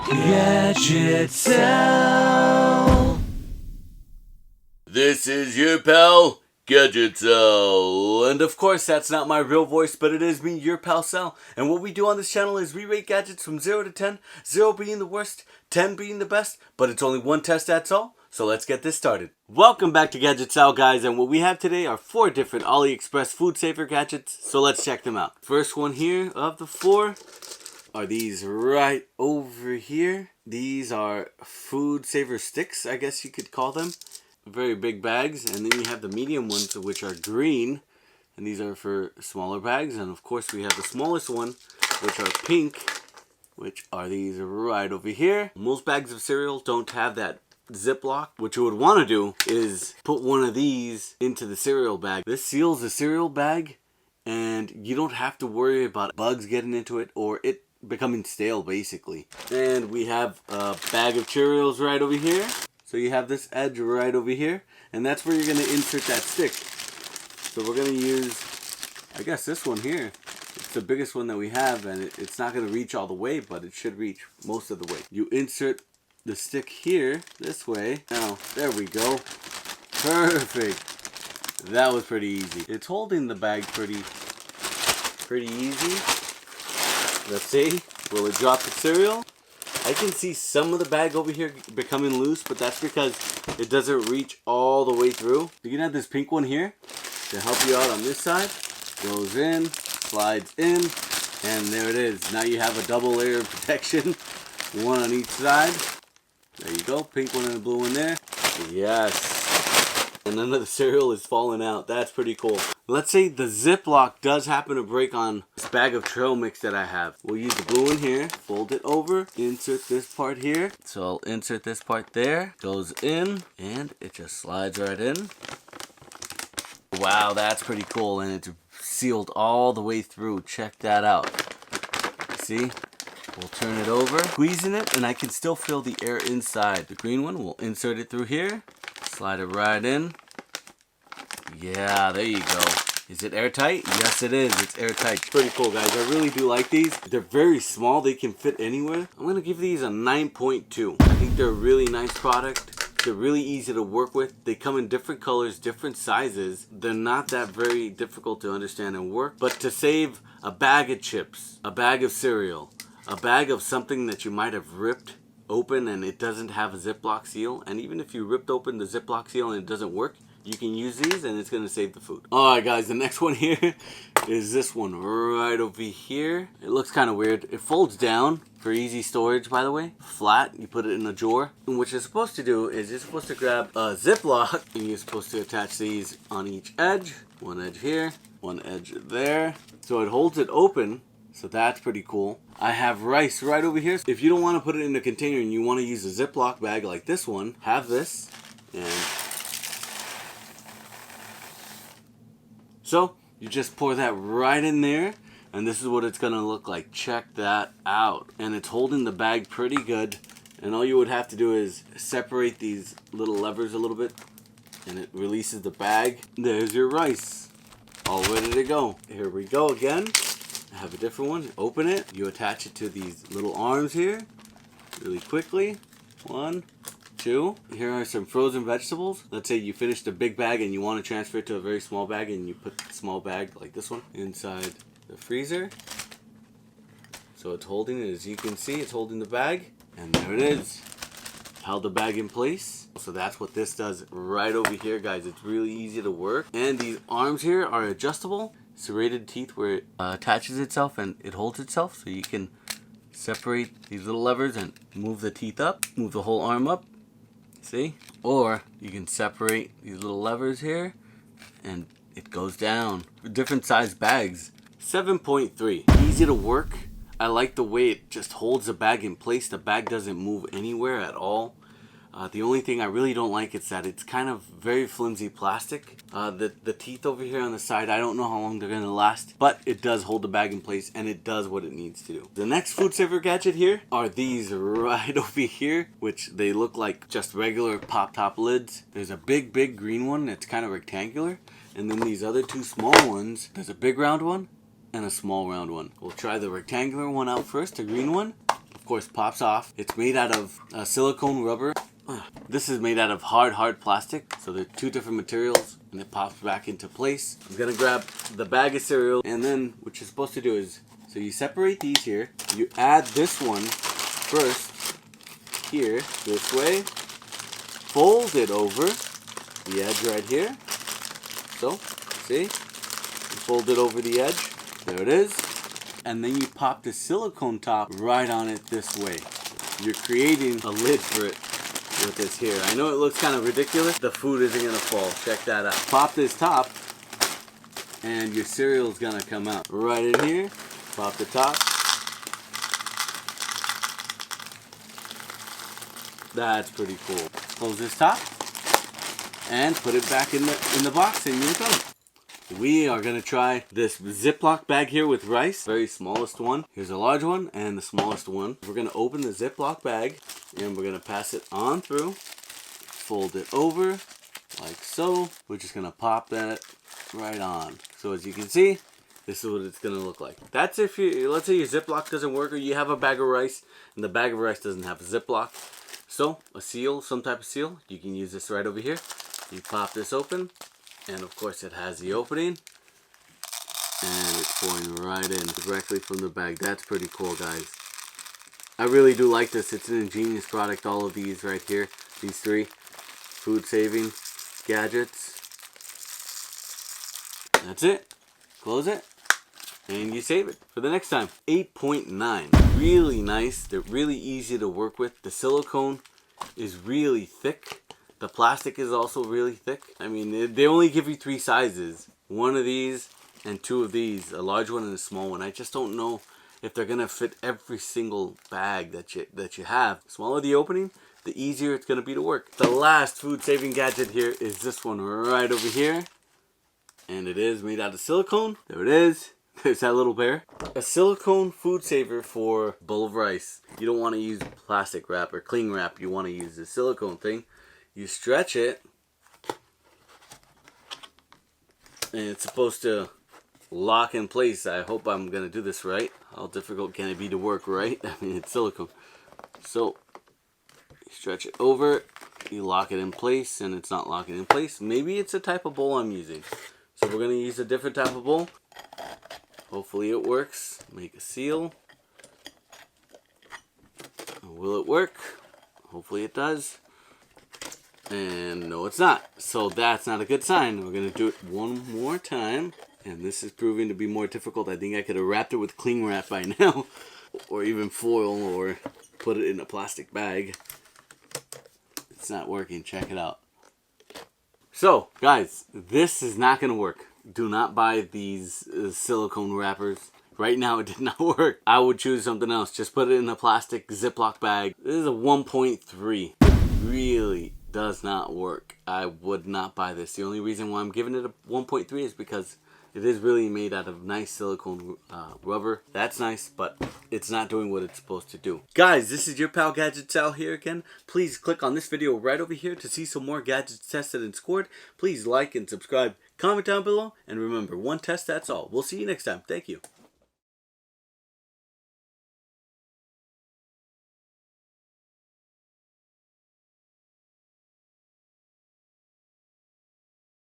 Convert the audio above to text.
Gadget Sal. This is your pal, Gadget Sal. And of course, that's not my real voice, but it is me, your pal Sal. And what we do on this channel is we rate gadgets from 0 to 10, 0 being the worst, 10 being the best, but it's only one test, that's all. So let's get this started. Welcome back to Gadget Sal, guys, and what we have today are 4 different AliExpress Food Saver gadgets, so let's check them out. First one here of the 4 are these right over here. These are food saver sticks, I guess you could call them. Very big bags, and then you have the medium ones, which are green, and these are for smaller bags. And of course we have the smallest one, which are pink, which are these right over here. Most bags of cereal don't have that ziplock. What you would want to do is put one of these into the cereal bag. This seals the cereal bag, and you don't have to worry about bugs getting into it or it becoming stale, basically. And we have a bag of Cheerios right over here. So you have this edge right over here, and that's where you're going to insert that stick. So we're going to use, I guess, this one here. It's the biggest one that we have, and it's not going to reach all the way, but it should reach most of the way. You insert the stick here this way. Now, there we go. Perfect. That was pretty easy. It's holding the bag pretty easy. Let's see. Will it drop the cereal? I can see some of the bag over here becoming loose, but that's because it doesn't reach all the way through. You can have this pink one here to help you out on this side. Goes in, slides in, and there it is. Now you have a double layer of protection, one on each side. There you go, pink one and a blue one there. Yes. And none of the cereal is falling out. That's pretty cool. Let's say the ziplock does happen to break on this bag of trail mix that I have. We'll use the blue one here, fold it over, insert this part here. So I'll insert this part there, goes in, and it just slides right in. Wow, that's pretty cool, and it's sealed all the way through. Check that out. See? We'll turn it over, squeezing it, and I can still feel the air inside. The green one, we'll insert it through here, slide it right in. Yeah, there you go. Is it airtight? Yes, it is. It's airtight. Pretty cool, guys. I really do like these. They're very small. They can fit anywhere. I'm going to give these a 9.2. I think they're a really nice product. They're really easy to work with. They come in different colors, different sizes. They're not that very difficult to understand and work. But to save a bag of chips, a bag of cereal, a bag of something that you might have ripped open and it doesn't have a Ziploc seal, and even if you ripped open the Ziploc seal and it doesn't work, you can use these and it's going to save the food. Alright guys, the next one here is this one right over here. It looks kind of weird. It folds down for easy storage, by the way. Flat, you put it in a drawer. And what you're supposed to do is you're supposed to grab a Ziploc and you're supposed to attach these on each edge. One edge here, one edge there. So it holds it open. So that's pretty cool. I have rice right over here. If you don't want to put it in a container and you want to use a Ziploc bag like this one, have this. And so you just pour that right in there, and this is what it's going to look like. Check that out. And it's holding the bag pretty good. And all you would have to do is separate these little levers a little bit, and it releases the bag. There's your rice, all ready to go. Here we go again. I have a different one. Open it. You attach it to these little arms here really quickly. 1, 2. Here are some frozen vegetables. Let's say you finished a big bag and you want to transfer it to a very small bag, and you put the small bag like this one inside the freezer. So it's holding it. As you can see, it's holding the bag, and there it is. Held the bag in place. So that's what this does right over here, guys. It's really easy to work. And these arms here are adjustable. Serrated teeth where it attaches itself and it holds itself, so you can separate these little levers and move the teeth up, move the whole arm up. See? Or you can separate these little levers here and it goes down. Different size bags. 7.3. Easy to work. I like the way it just holds the bag in place. The bag doesn't move anywhere at all. The only thing I really don't like is that it's kind of very flimsy plastic. The teeth over here on the side, I don't know how long they're going to last, but it does hold the bag in place and it does what it needs to do. The next food saver gadget here are these right over here, which they look like just regular pop top lids. There's a big green one that's kind of rectangular, and then these other 2 small ones. There's a big round one and a small round one. We'll try the rectangular one out first, the green one. Of course pops off. It's made out of silicone rubber. This is made out of hard plastic. So they're two different materials and it pops back into place. I'm gonna grab the bag of cereal, and then what you're supposed to do is, so you separate these here. You add this one first here, this way. Fold it over the edge right here. So, see? You fold it over the edge. There it is. And then you pop the silicone top right on it this way. You're creating a lid for it with this here. I know it looks kind of ridiculous. The food isn't gonna fall. Check that out. Pop this top and your cereal is gonna come out. Right in here. Pop the top. That's pretty cool. Close this top and put it back in the box, and you're done. We are gonna try this Ziploc bag here with rice. Very smallest one. Here's a large one and the smallest one. We're gonna open the Ziploc bag and we're gonna pass it on through. Fold it over like so. We're just gonna pop that right on. So as you can see, this is what it's gonna look like. That's if you, let's say your Ziploc doesn't work, or you have a bag of rice and the bag of rice doesn't have a Ziploc. So a seal, some type of seal, you can use this right over here. You pop this open. And of course it has the opening, and it's pouring right in directly from the bag. That's pretty cool, guys. I really do like this. It's an ingenious product. All of these right here, these three food saving gadgets. That's it. Close it and you save it for the next time. 8.9, really nice. They're really easy to work with. The silicone is really thick. The plastic is also really thick. I mean, they only give you 3 sizes. One of these and 2 of these. A large one and a small one. I just don't know if they're going to fit every single bag that you have. The smaller the opening, the easier it's going to be to work. The last food saving gadget here is this one right over here. And it is made out of silicone. There it is. There's that little bear. A silicone food saver for a bowl of rice. You don't want to use plastic wrap or cling wrap. You want to use the silicone thing. You stretch it, and it's supposed to lock in place. I hope I'm going to do this right. How difficult can it be to work, right? I mean, it's silicone. So, you stretch it over, you lock it in place, and it's not locking in place. Maybe it's a type of bowl I'm using. So we're going to use a different type of bowl. Hopefully it works. Make a seal. Will it work? Hopefully it does. And no, it's not. So that's not a good sign. We're going to do it one more time. And this is proving to be more difficult. I think I could have wrapped it with cling wrap by now. Or even foil, or put it in a plastic bag. It's not working. Check it out. So, guys, this is not going to work. Do not buy these silicone wrappers. Right now, it did not work. I would choose something else. Just put it in a plastic Ziploc bag. This is a 1.3. Really does not work. I would not buy this. The only reason why I'm giving it a 1.3 is because it is really made out of nice silicone rubber. That's nice, but it's not doing what it's supposed to do. Guys, this is your pal Gadget Sal here again. Please click on this video right over here to see some more gadgets tested and scored. Please like and subscribe. Comment down below. And remember, one test, that's all. We'll see you next time. Thank you.